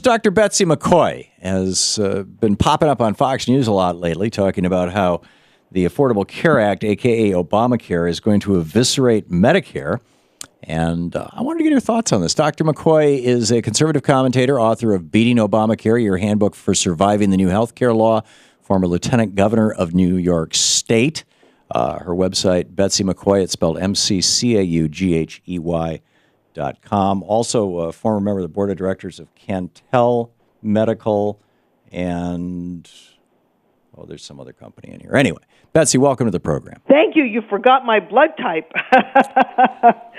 Dr. Betsy McCoy has been popping up on Fox News a lot lately, talking about how the Affordable Care Act, a.k.a. Obamacare, is going to eviscerate Medicare. And I wanted to get your thoughts on this. Dr. McCoy is a conservative commentator, author of Beating Obamacare, Your Handbook for Surviving the New Healthcare Law, former lieutenant governor of New York State. Her website, Betsy McCoy, it's spelled McCaughy.com. Also, a former member of the board of directors of Cantel Medical, and there's some other company in here. Anyway, Betsy, welcome to the program. Thank you. You forgot my blood type.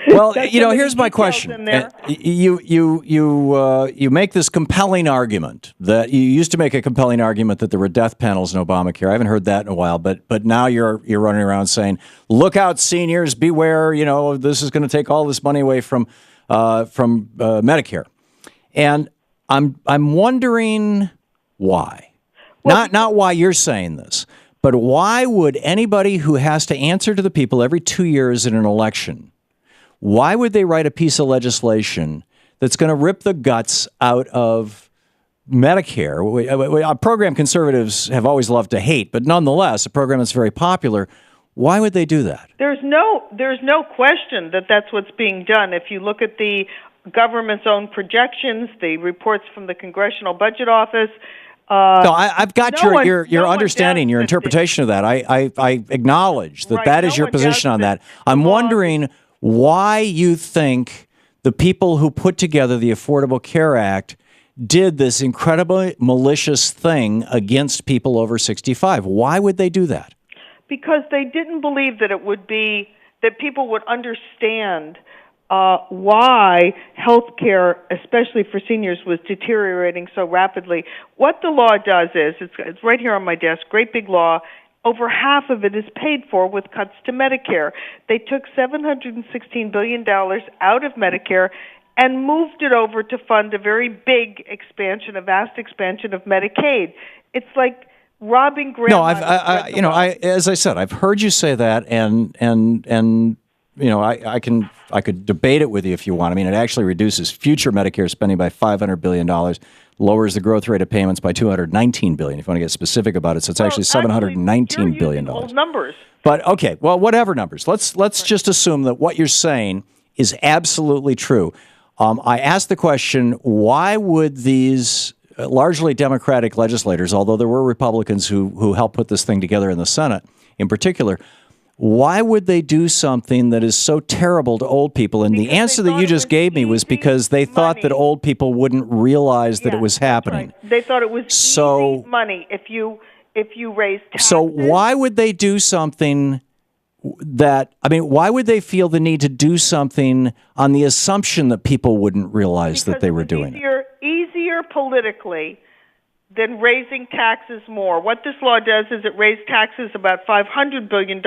Well, here's my question. You make this compelling argument that you used to make a compelling argument that there were death panels in Obamacare. I haven't heard that in a while, but now you're running around saying, "Look out, seniors, beware! This is going to take all this money away from Medicare." And I'm wondering why. Not why you're saying this, but why would anybody who has to answer to the people every 2 years in an election, why would they write a piece of legislation that's going to rip the guts out of Medicare, a program conservatives have always loved to hate, but nonetheless, a program that's very popular? Why would they do that? There's no question that that's what's being done. If you look at the government's own projections, the reports from the Congressional Budget Office. I've got your understanding, your interpretation of that. I acknowledge that is your position on that. I'm wondering why you think the people who put together the Affordable Care Act did this incredibly malicious thing against people over 65. Why would they do that? Because they didn't believe that that people would understand why health care, especially for seniors, was deteriorating so rapidly. What the law does is, it's right here on my desk, great big law, over half of it is paid for with cuts to Medicare. They took $716 billion out of Medicare and moved it over to fund a very big expansion, a vast expansion of Medicaid. It's like robbing grandma. No, as I said, I've heard you say that, and I could debate it with you if you want. I mean, it actually reduces future Medicare spending by $500 billion, lowers the growth rate of payments by $219 billion, if you want to get specific about it. So it's actually $719 billion. Old numbers. But, okay, well, whatever numbers. Let's just assume that what you're saying is absolutely true. I asked the question, why would these largely Democratic legislators, although there were Republicans who helped put this thing together in the Senate in particular, why would they do something that is so terrible to old people? And the answer that you just gave me was because they thought that old people wouldn't realize that it was happening. Right. They thought it was easy money if you raise taxes. So why would they do something why would they feel the need to do something on the assumption that people wouldn't realize that they were doing it? Easier politically than raising taxes more. What this law does is it raised taxes about $500 billion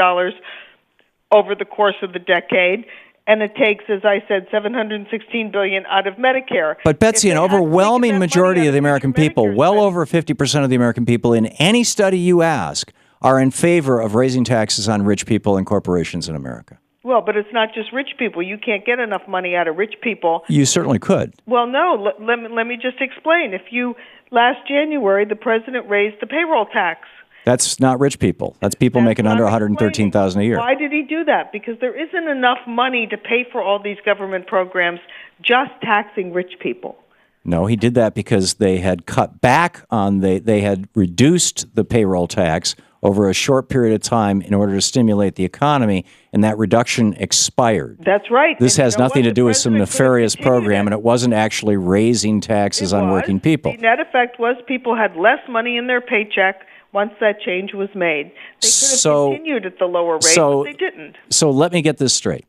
over the course of the decade, and it takes, as I said, $716 billion out of Medicare. But Betsy, an overwhelming majority of the American people, well over 50% of the American people, in any study you ask, are in favor of raising taxes on rich people and corporations in America. Well, but it's not just rich people. You can't get enough money out of rich people. You certainly could. Well, no. Let me just explain. Last January, the president raised the payroll tax. That's not rich people. That's people making under $113,000 a year. Why did he do that? Because there isn't enough money to pay for all these government programs just taxing rich people. No, he did that because they had cut back on they had reduced the payroll tax over a short period of time in order to stimulate the economy, and that reduction expired. That's right. This has nothing to do with some nefarious program, and it wasn't actually raising taxes on working people. The net effect was people had less money in their paycheck once that change was made. They could have continued at the lower rate, but they didn't. So let me get this straight.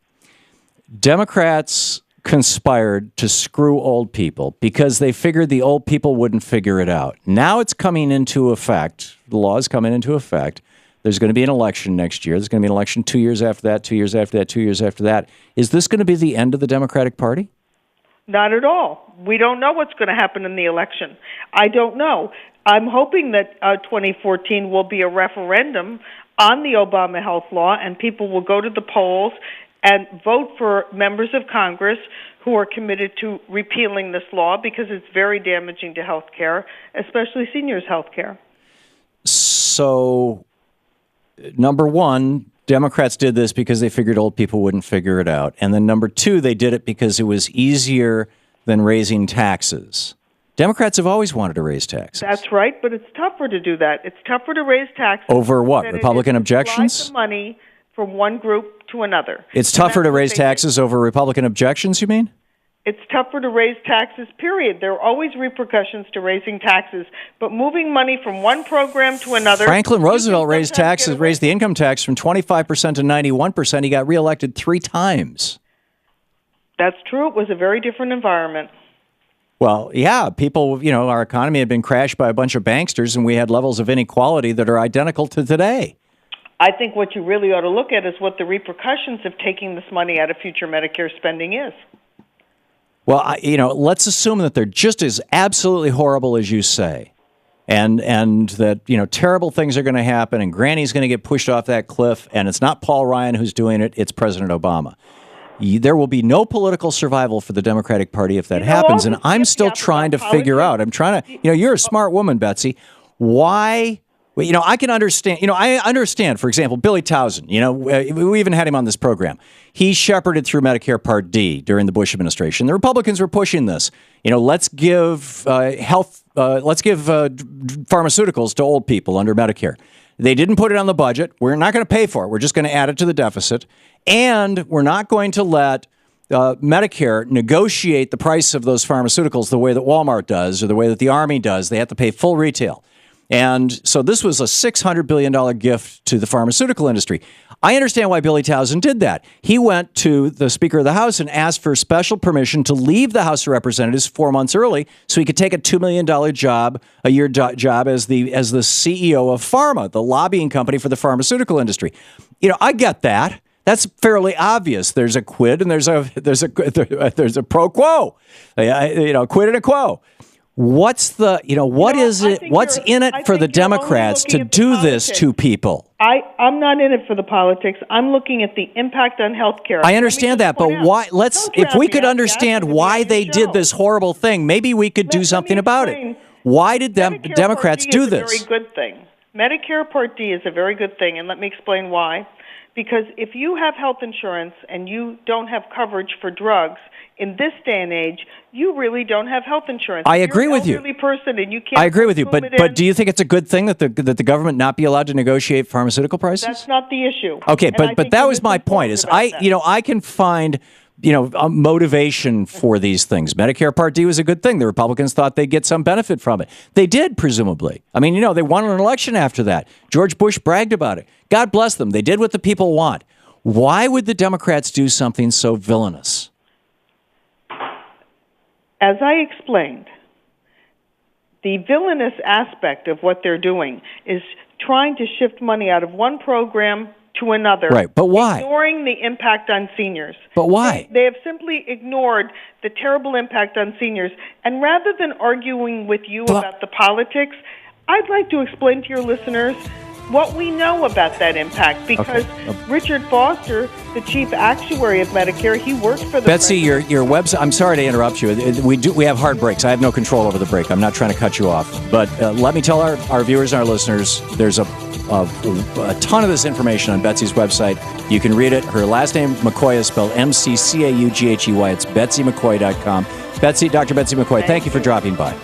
Democrats conspired to screw old people because they figured the old people wouldn't figure it out. Now it's coming into effect. The law is coming into effect. There's going to be an election next year. There's going to be an election 2 years after that, 2 years after that, 2 years after that. Is this going to be the end of the Democratic Party? Not at all. We don't know what's going to happen in the election. I don't know. I'm hoping that 2014 will be a referendum on the Obama health law, and people will go to the polls and vote for members of Congress who are committed to repealing this law because it's very damaging to health care, especially seniors' health care. So, number one, Democrats did this because they figured old people wouldn't figure it out. And then number two, they did it because it was easier than raising taxes. Democrats have always wanted to raise taxes. That's right, but it's tougher to do that. It's tougher to raise taxes. Over what? Republican objections? Slide the money from one group to another. It's tougher to raise taxes over Republican objections, you mean? It's tougher to raise taxes, period. There are always repercussions to raising taxes, but moving money from one program to another. Franklin Roosevelt raised the income tax from 25% to 91%. He got reelected 3 times. That's true. It was a very different environment. Well, yeah, people, our economy had been crashed by a bunch of banksters, and we had levels of inequality that are identical to today. I think what you really ought to look at is what the repercussions of taking this money out of future Medicare spending is. Well, let's assume that they're just as absolutely horrible as you say, and that, terrible things are going to happen, and Granny's going to get pushed off that cliff, and it's not Paul Ryan who's doing it, it's President Obama. There will be no political survival for the Democratic Party if that happens, and I'm still trying to figure out, you're a smart woman, Betsy, why... Well, I can understand, I understand, for example, Billy Towson, we even had him on this program. He shepherded through Medicare Part D during the Bush administration. The Republicans were pushing this. Let's give pharmaceuticals to old people under Medicare. They didn't put it on the budget. We're not going to pay for it. We're just going to add it to the deficit. And we're not going to let Medicare negotiate the price of those pharmaceuticals the way that Walmart does or the way that the Army does. They have to pay full retail. And so this was a $600 billion gift to the pharmaceutical industry. I understand why Billy Towson did that. He went to the Speaker of the House and asked for special permission to leave the House of Representatives 4 months early so he could take a $2 million job as the CEO of Pharma, the lobbying company for the pharmaceutical industry. I get that. That's fairly obvious. There's a quid and there's a pro quo. Quid and a quo. What's in it for the Democrats to do this to people? I'm not in it for the politics. I'm looking at the impact on health care. I understand that, but why? If we could understand why they did this horrible thing, maybe we could do something about it. Why did Democrats do this? Medicare Part D is a very good thing. Medicare Part D is a very good thing, and let me explain why. Because if you have health insurance and you don't have coverage for drugs, in this day and age, you really don't have health insurance. I agree with you. Person and you can't. I agree with you, but do you think it's a good thing that the government not be allowed to negotiate pharmaceutical prices? That's not the issue. Okay, but that was my point. Is I can find a motivation for these things. Medicare Part D was a good thing. The Republicans thought they'd get some benefit from it. They did, presumably. I mean, they won an election after that. George Bush bragged about it. God bless them. They did what the people want. Why would the Democrats do something so villainous? As I explained, the villainous aspect of what they're doing is trying to shift money out of one program to another. Right, but why? Ignoring the impact on seniors. But why? They have simply ignored the terrible impact on seniors. And rather than arguing with you about the politics, I'd like to explain to your listeners what we know about that impact, because Richard Foster, the chief actuary of Medicare, he worked for the Betsy, your website. I'm sorry to interrupt you. We have hard breaks. I have no control over the break. I'm not trying to cut you off, but let me tell our viewers and our listeners, there's a ton of this information on Betsy's website. You can read it. Her last name McCoy is spelled McCaughey. It's BetsyMcCoy.com. Dr. Betsy McCoy, thank you for dropping by.